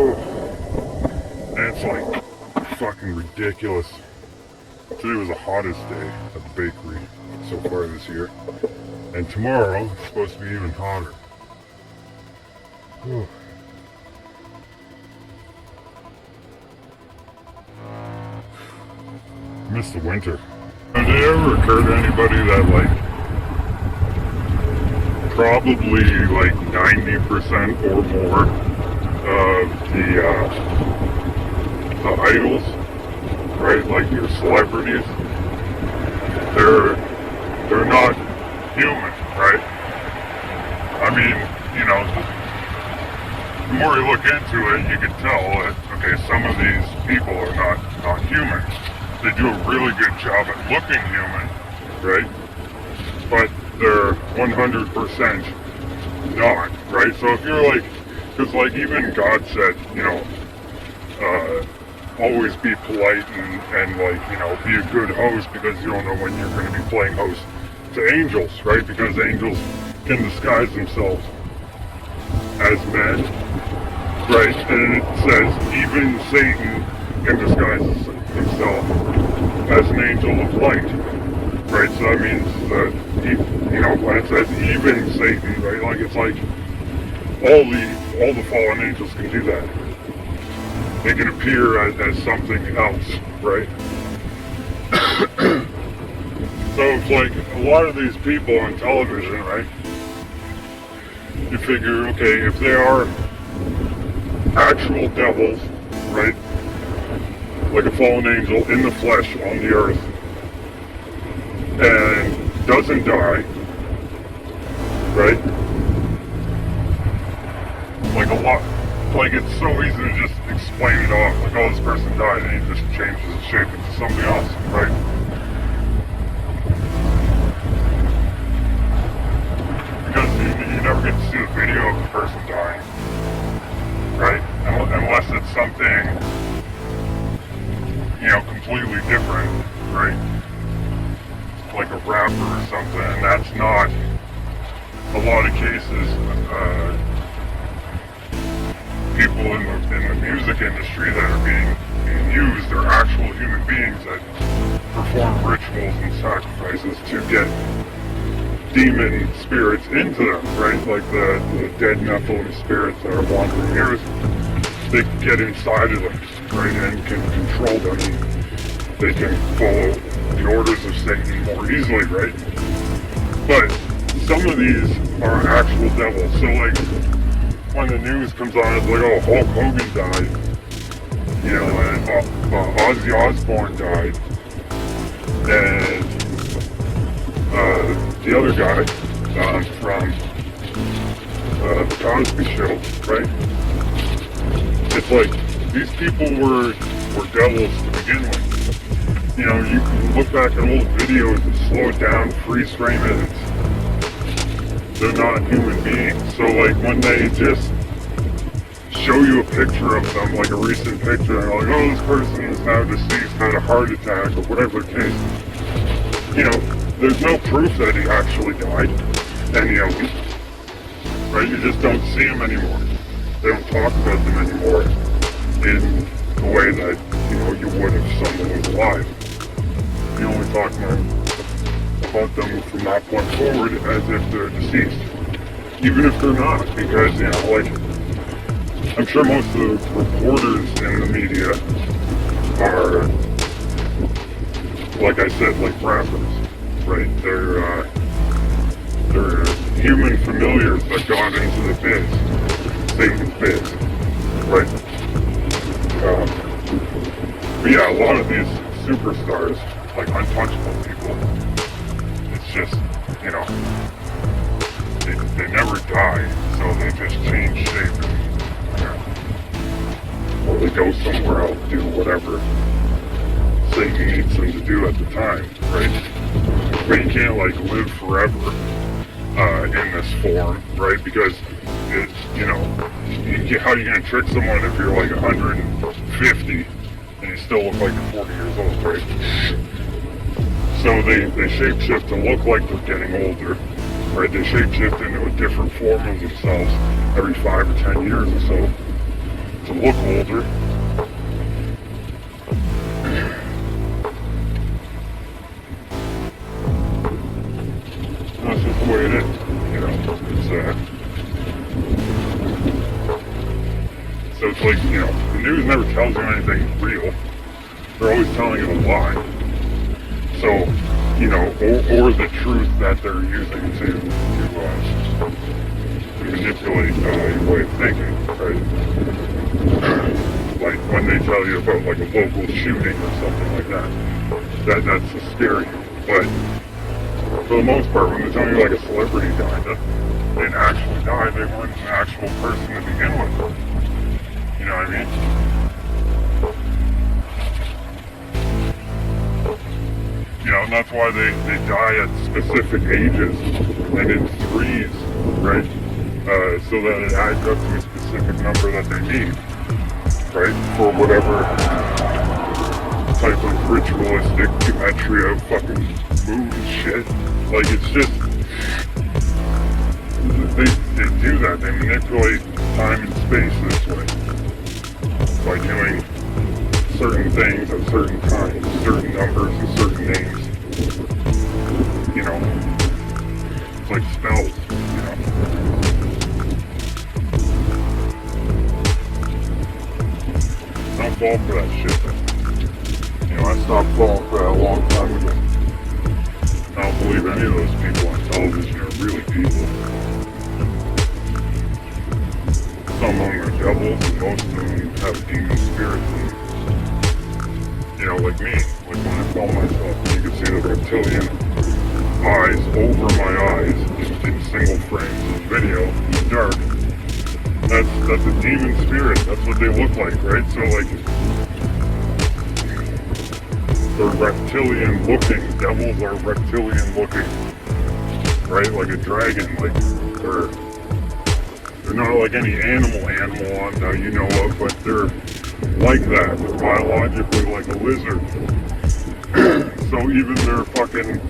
Oh, and it's like fucking ridiculous. Today was the hottest day at the bakery so far this year. And tomorrow it's supposed to be even hotter. Oh. I miss the winter. Did it ever occur to anybody that probably 90% or more of the idols, right, like your celebrities, they're not human, right? I mean, the more you look into it, you can tell that, okay, some of these people are not human. They do a really good job at looking human, right? But they're 100% not, right? So if you're because even God said, always be polite and be a good host, because you don't know when you're going to be playing host to angels, right? Because angels can disguise themselves as men, right? And it says even Satan can disguise himself as an angel of light, right? So that means that when it says even Satan, right? It's like all the fallen angels can do that. They can appear as something else, right? So it's like a lot of these people on television, right? You figure, okay, if they are actual devils, right? Like a fallen angel in the flesh on the earth, and doesn't die, right? It's so easy to just explain it off, oh, this person died, and he just changes his shape into something else, right? Because you never get to see the video of the person dying, right? Unless it's something, completely different, right? Like a rapper or something, and that's not a lot of cases. People in the music industry that are being used are actual human beings that perform rituals and sacrifices to get demon spirits into them, right? Like the dead Nephilim spirits that are wandering here, they can get inside of them, right, and can control them. They can follow the orders of Satan more easily, right? But some of these are actual devils. So when the news comes on, it's like, oh, Hulk Hogan died, and Ozzy Osbourne died, and the other guy from the Cosby Show, right? It's like these people were devils to begin with. You can look back at old videos and slow it down, freeze frame it. They're not human beings. So when they just show you a picture of them, like a recent picture, and oh, this person is now deceased, had a heart attack, or whatever the case, there's no proof that he actually died, any of them, right? You just don't see them anymore. They don't talk about them anymore in the way that, you would if someone was alive. You only talk about them from that point forward as if they're deceased, even if they're not, because I'm sure most of the reporters in the media are, like I said, like rappers, right? They're human familiars that got into the biz, Satan's biz, right? But yeah, a lot of these superstars, like untouchable people, it's just, they never die, so they just change shape, or they go somewhere else, do whatever Satan needs them to do at the time, right? But you can't live forever in this form, right? Because it's, how are you going to trick someone if you're 150 and you still look like you're 40 years old, right? So they shapeshift to look like they're getting older, right? They shapeshift into a different form of themselves every 5 or 10 years or so to look older. That's just the way it is, you know. So it's like, you know, the news never tells you anything real. They're always telling you a lie. So, you know, or the truth that they're using to manipulate your way of thinking, right? Like when they tell you about like a local shooting or something like that, that's to scare you. But for the most part, when they're telling you like a celebrity died, they didn't actually die, they weren't an actual person to begin with. You know what I mean? You know, and that's why they die at specific ages and in threes, right? So that it adds up to a specific number that they need, right? For whatever type of ritualistic gematria fucking moon shit. Like, it's just, they do that. They manipulate time and space this way by doing certain things at certain times, certain numbers and certain names. You know, it's like spells, you know. Don't fall for that shit. You know, I stopped falling for that a long time ago. I don't believe any of those people on television are really people. Some of them are devils, and most of them have demon spirits. You know, like me. Like when I film myself, you can see the reptilian eyes over my eyes in single frames of video in the dark. That's a demon spirit. That's what they look like, right? So like, they're reptilian looking. Devils are reptilian looking, right? Like a dragon. Like they're not like any animal on you know of, but they're like that. They're biologically like a lizard. So even their fucking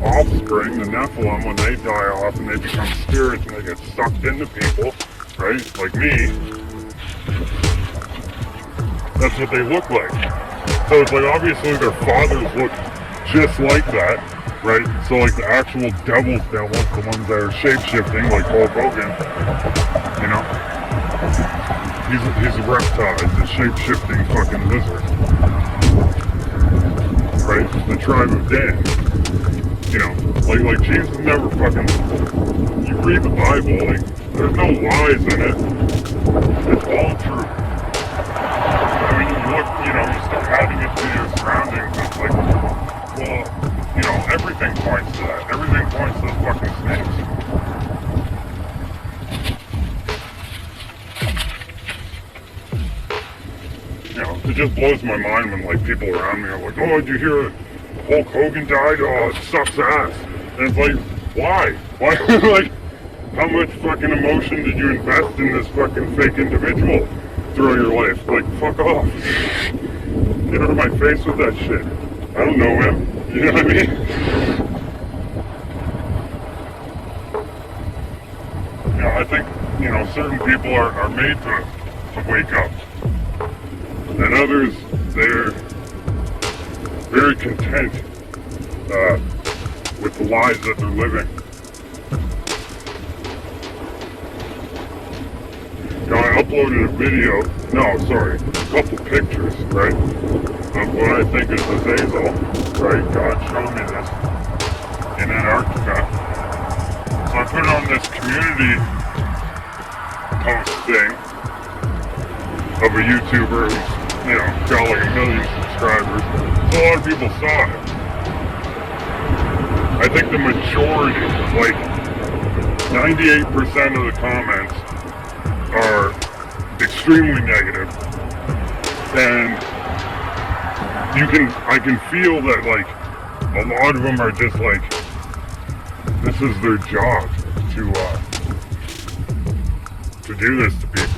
offspring, the Nephilim, when they die off and they become spirits and they get sucked into people, right? Like me, that's what they look like. So it's like obviously their fathers look just like that, right? So like the actual devils, the ones that are shape-shifting, like Hulk Hogan, you know? He's a reptile, he's a shape-shifting fucking lizard. Right? The tribe of Dan. You know, like Jesus never fucking, you read the Bible, like, there's no lies in it. It's all true. I mean, you look, you know, you start adding it to your surroundings, it's like, well, you know, everything points to that. Everything points to the fucking snakes. You know, it just blows my mind when, like, people around me are like, oh, did you hear Hulk Hogan died? Oh, it sucks ass. And it's like, why? Why? Like, how much fucking emotion did you invest in this fucking fake individual throughout your life? Like, fuck off. Get out of my face with that shit. I don't know him. You know what I mean? You know, I think, you know, certain people are made to wake up. And others, they're very content with the lives that they're living. You know, I uploaded a video, a couple pictures, right, of what I think is Azazel, right? God showed me this in Antarctica. So I put it on this community post thing of a YouTuber who's, you know, got like 1 million subscribers. So a lot of people saw it. I think the majority, like 98% of the comments are extremely negative. And I can feel that, like, a lot of them are just like, this is their job to do this to people.